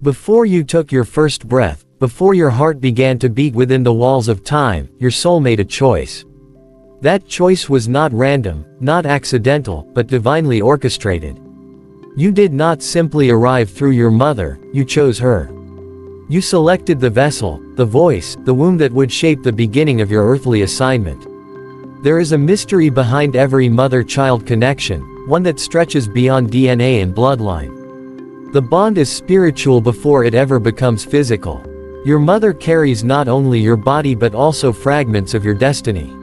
Before you took your first breath, before your heart began to beat within the walls of time, your soul made a choice. That choice was not random, not accidental, but divinely orchestrated. You did not simply arrive through your mother, you chose her. You selected the vessel, the voice, the womb that would shape the beginning of your earthly assignment. There is a mystery behind every mother-child connection, one that stretches beyond DNA and bloodline. The bond is spiritual before it ever becomes physical. Your mother carries not only your body but also fragments of your destiny.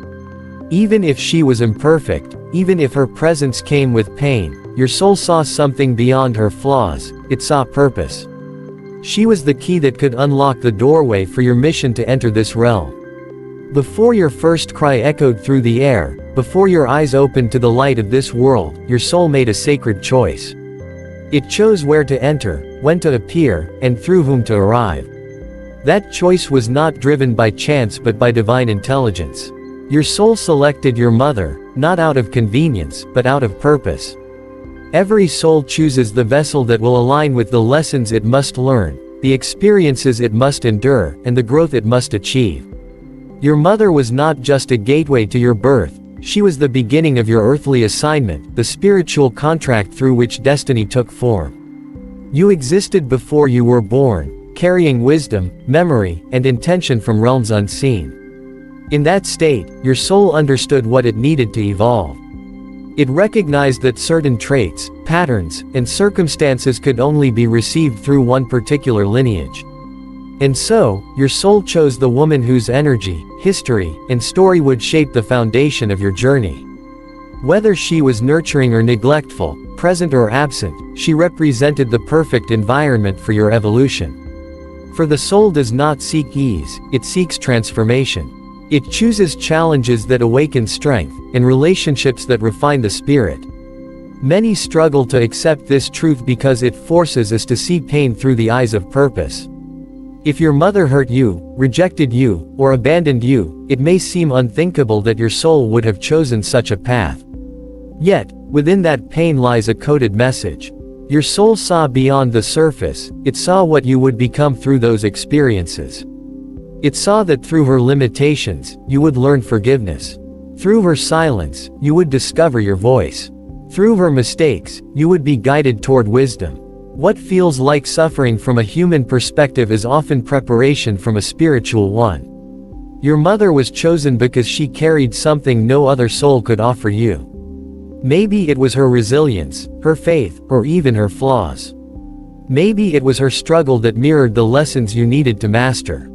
Even if she was imperfect, even if her presence came with pain, your soul saw something beyond her flaws, it saw purpose. She was the key that could unlock the doorway for your mission to enter this realm. Before your first cry echoed through the air, before your eyes opened to the light of this world, your soul made a sacred choice. It chose where to enter, when to appear, and through whom to arrive. That choice was not driven by chance but by divine intelligence. Your soul selected your mother, not out of convenience, but out of purpose. Every soul chooses the vessel that will align with the lessons it must learn, the experiences it must endure, and the growth it must achieve. Your mother was not just a gateway to your birth, she was the beginning of your earthly assignment, the spiritual contract through which destiny took form. You existed before you were born, carrying wisdom, memory, and intention from realms unseen. In that state, your soul understood what it needed to evolve. It recognized that certain traits, patterns, and circumstances could only be received through one particular lineage. And so, your soul chose the woman whose energy, history, and story would shape the foundation of your journey. Whether she was nurturing or neglectful, present or absent, she represented the perfect environment for your evolution. For the soul does not seek ease, it seeks transformation. It chooses challenges that awaken strength, and relationships that refine the spirit. Many struggle to accept this truth because it forces us to see pain through the eyes of purpose. If your mother hurt you, rejected you, or abandoned you, it may seem unthinkable that your soul would have chosen such a path. Yet, within that pain lies a coded message. Your soul saw beyond the surface, it saw what you would become through those experiences. It saw that through her limitations, you would learn forgiveness. Through her silence, you would discover your voice. Through her mistakes, you would be guided toward wisdom. What feels like suffering from a human perspective is often preparation from a spiritual one. Your mother was chosen because she carried something no other soul could offer you. Maybe it was her resilience, her faith, or even her flaws. Maybe it was her struggle that mirrored the lessons you needed to master.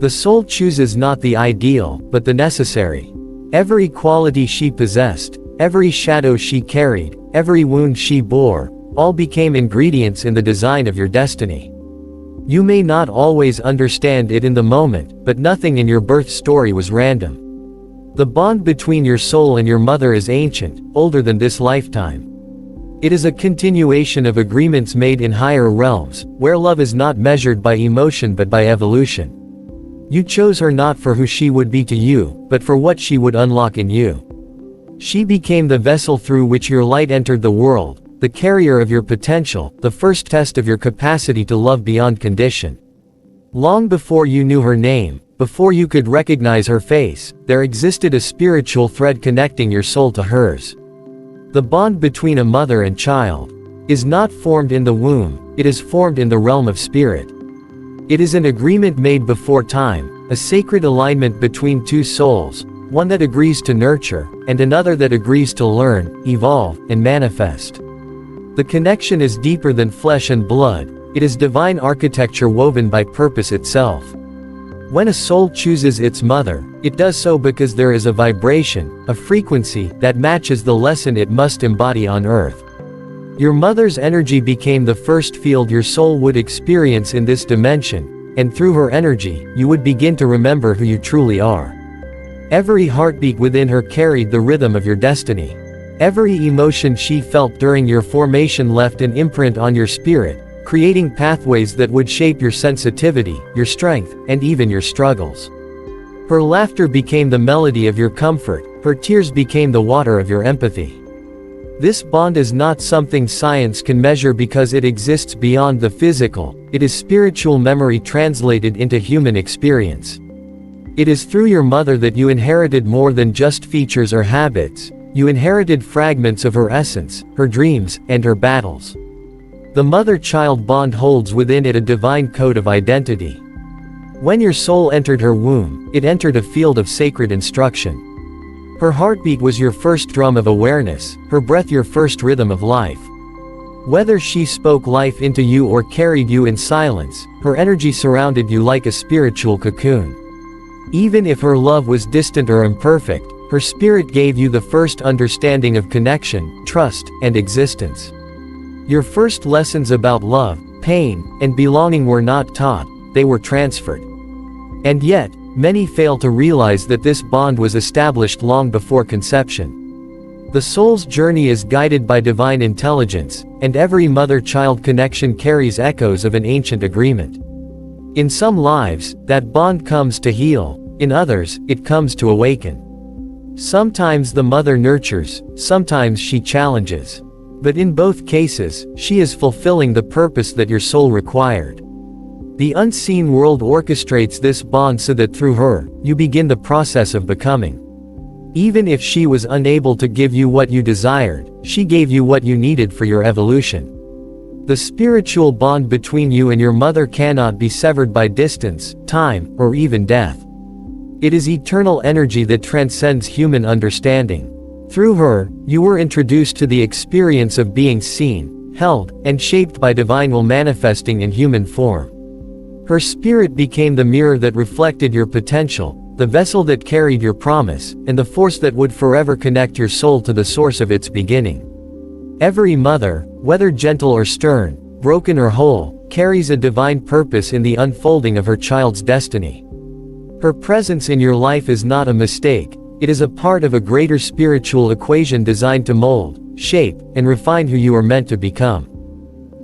The soul chooses not the ideal, but the necessary. Every quality she possessed, every shadow she carried, every wound she bore, all became ingredients in the design of your destiny. You may not always understand it in the moment, but nothing in your birth story was random. The bond between your soul and your mother is ancient, older than this lifetime. It is a continuation of agreements made in higher realms, where love is not measured by emotion but by evolution. You chose her not for who she would be to you, but for what she would unlock in you. She became the vessel through which your light entered the world, the carrier of your potential, the first test of your capacity to love beyond condition. Long before you knew her name, before you could recognize her face, there existed a spiritual thread connecting your soul to hers. The bond between a mother and child is not formed in the womb, it is formed in the realm of spirit. It is an agreement made before time, a sacred alignment between two souls, one that agrees to nurture, and another that agrees to learn, evolve, and manifest. The connection is deeper than flesh and blood, it is divine architecture woven by purpose itself. When a soul chooses its mother, it does so because there is a vibration, a frequency, that matches the lesson it must embody on earth. Your mother's energy became the first field your soul would experience in this dimension, and through her energy, you would begin to remember who you truly are. Every heartbeat within her carried the rhythm of your destiny. Every emotion she felt during your formation left an imprint on your spirit, creating pathways that would shape your sensitivity, your strength, and even your struggles. Her laughter became the melody of your comfort, her tears became the water of your empathy. This bond is not something science can measure because it exists beyond the physical, it is spiritual memory translated into human experience. It is through your mother that you inherited more than just features or habits, you inherited fragments of her essence, her dreams, and her battles. The mother-child bond holds within it a divine code of identity. When your soul entered her womb, it entered a field of sacred instruction. Her heartbeat was your first drum of awareness, her breath your first rhythm of life. Whether she spoke life into you or carried you in silence, her energy surrounded you like a spiritual cocoon. Even if her love was distant or imperfect, her spirit gave you the first understanding of connection, trust, and existence. Your first lessons about love, pain, and belonging were not taught, they were transferred. And yet, many fail to realize that this bond was established long before conception. The soul's journey is guided by divine intelligence, and every mother-child connection carries echoes of an ancient agreement. In some lives, that bond comes to heal, in others, it comes to awaken. Sometimes the mother nurtures, sometimes she challenges. But in both cases, she is fulfilling the purpose that your soul required. The unseen world orchestrates this bond so that through her, you begin the process of becoming. Even if she was unable to give you what you desired, she gave you what you needed for your evolution. The spiritual bond between you and your mother cannot be severed by distance, time, or even death. It is eternal energy that transcends human understanding. Through her, you were introduced to the experience of being seen, held, and shaped by divine will manifesting in human form. Her spirit became the mirror that reflected your potential, the vessel that carried your promise, and the force that would forever connect your soul to the source of its beginning. Every mother, whether gentle or stern, broken or whole, carries a divine purpose in the unfolding of her child's destiny. Her presence in your life is not a mistake, it is a part of a greater spiritual equation designed to mold, shape, and refine who you are meant to become.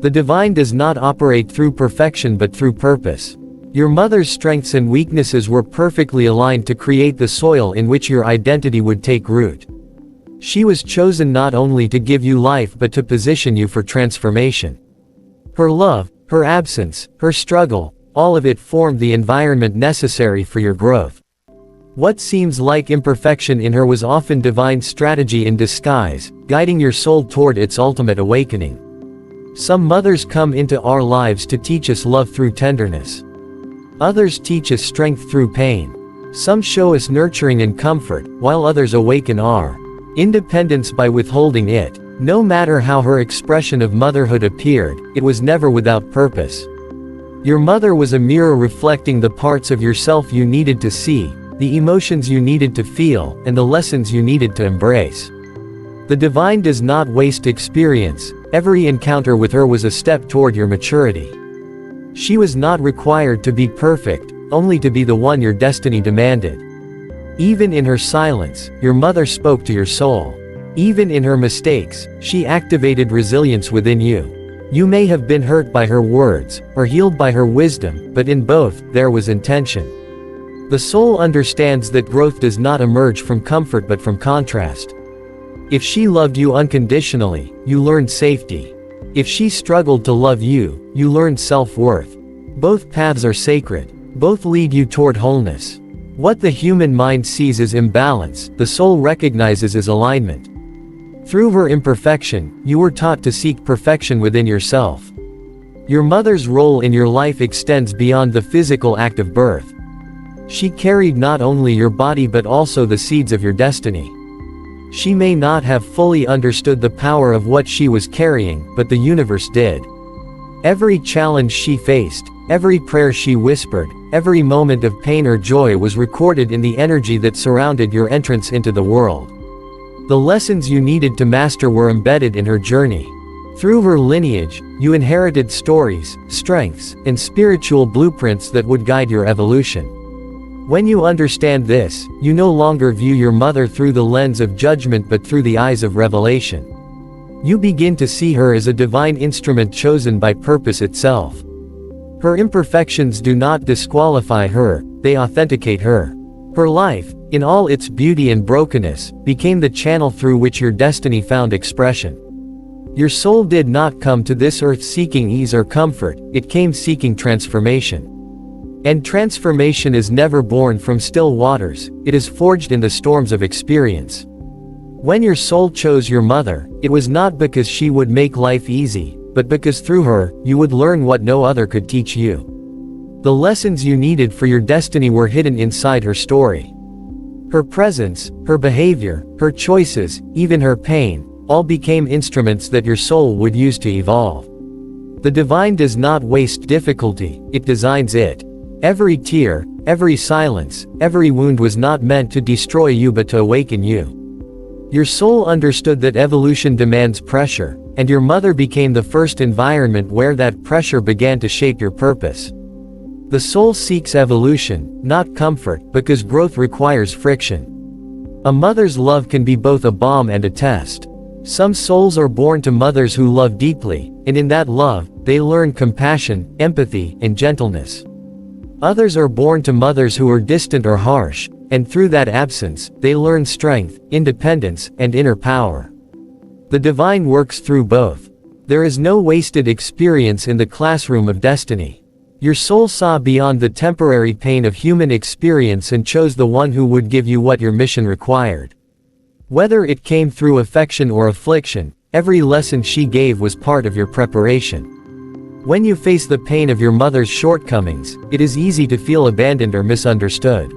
The divine does not operate through perfection but through purpose. Your mother's strengths and weaknesses were perfectly aligned to create the soil in which your identity would take root. She was chosen not only to give you life but to position you for transformation. Her love, her absence, her struggle, all of it formed the environment necessary for your growth. What seems like imperfection in her was often divine strategy in disguise, guiding your soul toward its ultimate awakening. Some mothers come into our lives to teach us love through tenderness. Others teach us strength through pain. Some show us nurturing and comfort, while others awaken our independence by withholding it. No matter how her expression of motherhood appeared, it was never without purpose. Your mother was a mirror reflecting the parts of yourself you needed to see, the emotions you needed to feel, and the lessons you needed to embrace. The divine does not waste experience, every encounter with her was a step toward your maturity. She was not required to be perfect, only to be the one your destiny demanded. Even in her silence, your mother spoke to your soul. Even in her mistakes, she activated resilience within you. You may have been hurt by her words, or healed by her wisdom, but in both, there was intention. The soul understands that growth does not emerge from comfort but from contrast. If she loved you unconditionally, you learned safety. If she struggled to love you, you learned self-worth. Both paths are sacred. Both lead you toward wholeness. What the human mind sees as imbalance, the soul recognizes as alignment. Through her imperfection, you were taught to seek perfection within yourself. Your mother's role in your life extends beyond the physical act of birth. She carried not only your body but also the seeds of your destiny. She may not have fully understood the power of what she was carrying, but the universe did. Every challenge she faced, every prayer she whispered, every moment of pain or joy was recorded in the energy that surrounded your entrance into the world. The lessons you needed to master were embedded in her journey. Through her lineage, you inherited stories, strengths, and spiritual blueprints that would guide your evolution. When you understand this, you no longer view your mother through the lens of judgment but through the eyes of revelation. You begin to see her as a divine instrument chosen by purpose itself. Her imperfections do not disqualify her, they authenticate her. Her life, in all its beauty and brokenness, became the channel through which your destiny found expression. Your soul did not come to this earth seeking ease or comfort, it came seeking transformation. And transformation is never born from still waters, it is forged in the storms of experience. When your soul chose your mother, it was not because she would make life easy, but because through her, you would learn what no other could teach you. The lessons you needed for your destiny were hidden inside her story. Her presence, her behavior, her choices, even her pain, all became instruments that your soul would use to evolve. The divine does not waste difficulty, it designs it. Every tear, every silence, every wound was not meant to destroy you but to awaken you. Your soul understood that evolution demands pressure, and your mother became the first environment where that pressure began to shape your purpose. The soul seeks evolution, not comfort, because growth requires friction. A mother's love can be both a balm and a test. Some souls are born to mothers who love deeply, and in that love, they learn compassion, empathy, and gentleness. Others are born to mothers who are distant or harsh, and through that absence, they learn strength, independence, and inner power. The divine works through both. There is no wasted experience in the classroom of destiny. Your soul saw beyond the temporary pain of human experience and chose the one who would give you what your mission required. Whether it came through affection or affliction, every lesson she gave was part of your preparation. When you face the pain of your mother's shortcomings, it is easy to feel abandoned or misunderstood.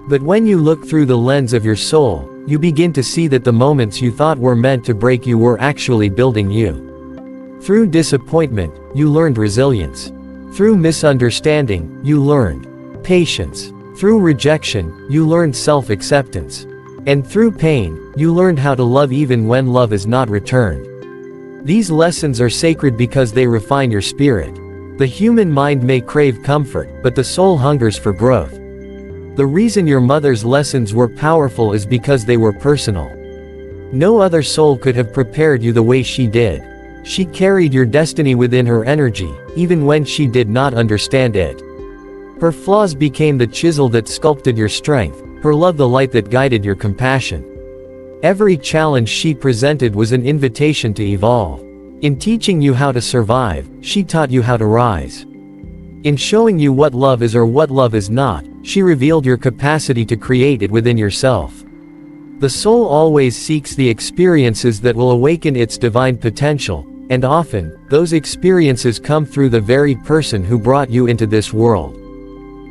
But when you look through the lens of your soul, you begin to see that the moments you thought were meant to break you were actually building you. Through disappointment, you learned resilience. Through misunderstanding, you learned patience. Through rejection, you learned self-acceptance. And through pain, you learned how to love even when love is not returned. These lessons are sacred because they refine your spirit. The human mind may crave comfort, but the soul hungers for growth. The reason your mother's lessons were powerful is because they were personal. No other soul could have prepared you the way she did. She carried your destiny within her energy, even when she did not understand it. Her flaws became the chisel that sculpted your strength, her love the light that guided your compassion. Every challenge she presented was an invitation to evolve. In teaching you how to survive, she taught you how to rise. In showing you what love is or what love is not, she revealed your capacity to create it within yourself. The soul always seeks the experiences that will awaken its divine potential, and often, those experiences come through the very person who brought you into this world.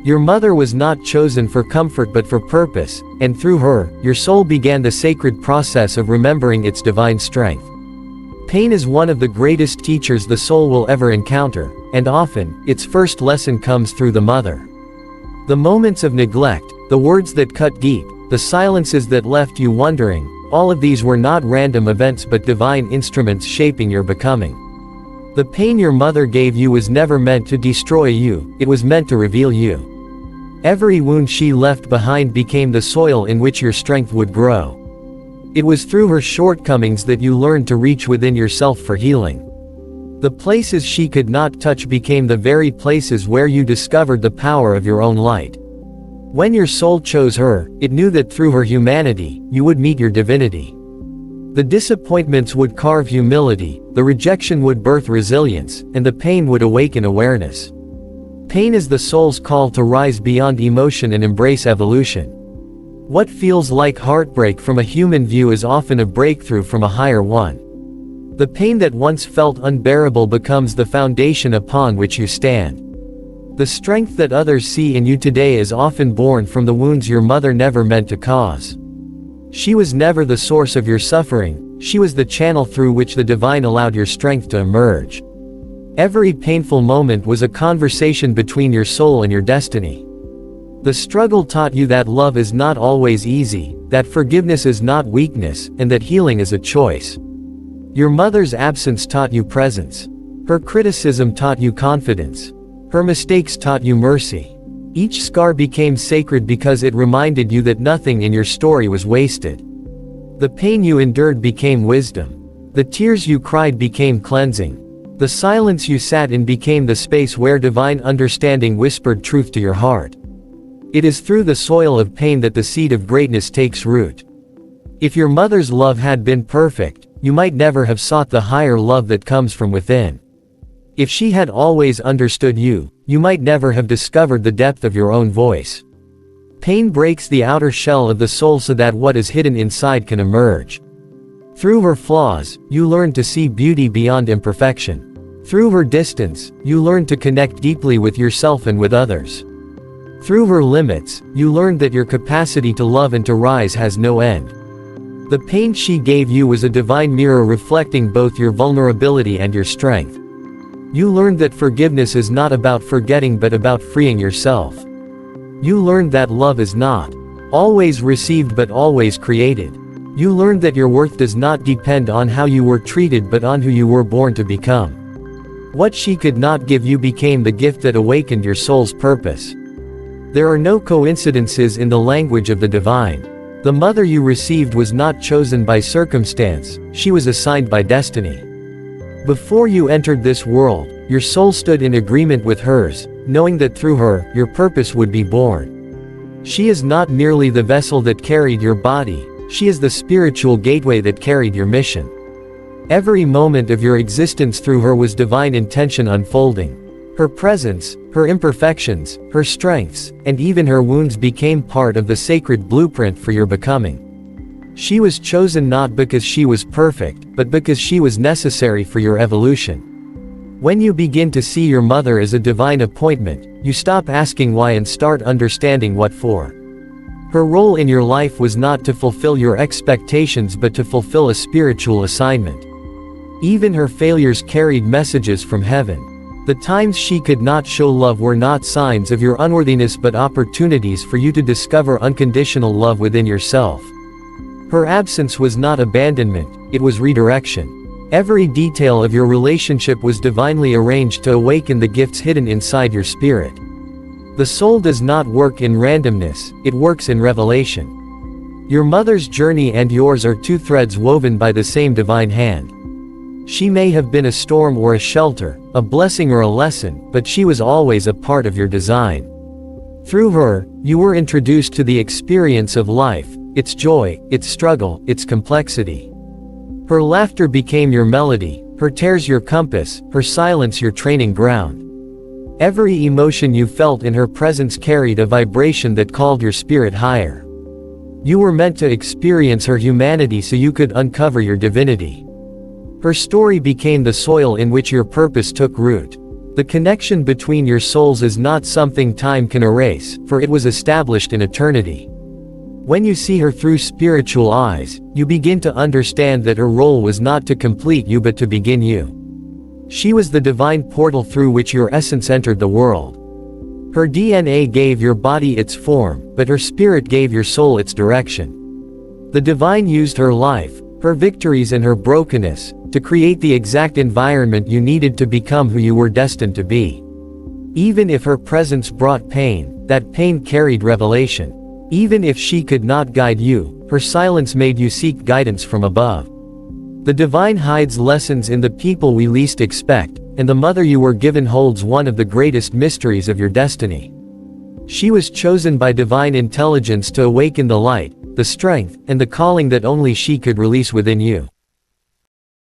Your mother was not chosen for comfort but for purpose, and through her, your soul began the sacred process of remembering its divine strength. Pain is one of the greatest teachers the soul will ever encounter, and often, its first lesson comes through the mother. The moments of neglect, the words that cut deep, the silences that left you wondering, all of these were not random events but divine instruments shaping your becoming. The pain your mother gave you was never meant to destroy you, it was meant to reveal you. Every wound she left behind became the soil in which your strength would grow. It was through her shortcomings that you learned to reach within yourself for healing. The places she could not touch became the very places where you discovered the power of your own light. When your soul chose her, it knew that through her humanity, you would meet your divinity. The disappointments would carve humility, the rejection would birth resilience, and the pain would awaken awareness. Pain is the soul's call to rise beyond emotion and embrace evolution. What feels like heartbreak from a human view is often a breakthrough from a higher one. The pain that once felt unbearable becomes the foundation upon which you stand. The strength that others see in you today is often born from the wounds your mother never meant to cause. She was never the source of your suffering, she was the channel through which the divine allowed your strength to emerge. Every painful moment was a conversation between your soul and your destiny. The struggle taught you that love is not always easy, that forgiveness is not weakness, and that healing is a choice. Your mother's absence taught you presence. Her criticism taught you confidence. Her mistakes taught you mercy. Each scar became sacred because it reminded you that nothing in your story was wasted. The pain you endured became wisdom. The tears you cried became cleansing. The silence you sat in became the space where divine understanding whispered truth to your heart. It is through the soil of pain that the seed of greatness takes root. If your mother's love had been perfect, you might never have sought the higher love that comes from within. If she had always understood you, you might never have discovered the depth of your own voice. Pain breaks the outer shell of the soul so that what is hidden inside can emerge. Through her flaws, you learn to see beauty beyond imperfection. Through her distance, you learn to connect deeply with yourself and with others. Through her limits, you learn that your capacity to love and to rise has no end. The pain she gave you was a divine mirror reflecting both your vulnerability and your strength. You learned that forgiveness is not about forgetting but about freeing yourself. You learned that love is not always received but always created. You learned that your worth does not depend on how you were treated but on who you were born to become. What she could not give you became the gift that awakened your soul's purpose. There are no coincidences in the language of the divine. The mother you received was not chosen by circumstance, she was assigned by destiny. Before you entered this world, your soul stood in agreement with hers, knowing that through her, your purpose would be born. She is not merely the vessel that carried your body, she is the spiritual gateway that carried your mission. Every moment of your existence through her was divine intention unfolding. Her presence, her imperfections, her strengths, and even her wounds became part of the sacred blueprint for your becoming. She was chosen not because she was perfect, but because she was necessary for your evolution. When you begin to see your mother as a divine appointment, you stop asking why and start understanding what for. Her role in your life was not to fulfill your expectations but to fulfill a spiritual assignment. Even her failures carried messages from heaven. The times she could not show love were not signs of your unworthiness but opportunities for you to discover unconditional love within yourself. Her absence was not abandonment, it was redirection. Every detail of your relationship was divinely arranged to awaken the gifts hidden inside your spirit. The soul does not work in randomness, it works in revelation. Your mother's journey and yours are two threads woven by the same divine hand. She may have been a storm or a shelter, a blessing or a lesson, but she was always a part of your design. Through her, you were introduced to the experience of life, its joy, its struggle, its complexity. Her laughter became your melody, her tears your compass, her silence your training ground. Every emotion you felt in her presence carried a vibration that called your spirit higher. You were meant to experience her humanity so you could uncover your divinity. Her story became the soil in which your purpose took root. The connection between your souls is not something time can erase, for it was established in eternity. When you see her through spiritual eyes, you begin to understand that her role was not to complete you but to begin you. She was the divine portal through which your essence entered the world. Her DNA gave your body its form, but her spirit gave your soul its direction. The divine used her life, her victories and her brokenness, to create the exact environment you needed to become who you were destined to be. Even if her presence brought pain, that pain carried revelation. Even if she could not guide you, her silence made you seek guidance from above. The divine hides lessons in the people we least expect, and the mother you were given holds one of the greatest mysteries of your destiny. She was chosen by divine intelligence to awaken the light, the strength, and the calling that only she could release within you.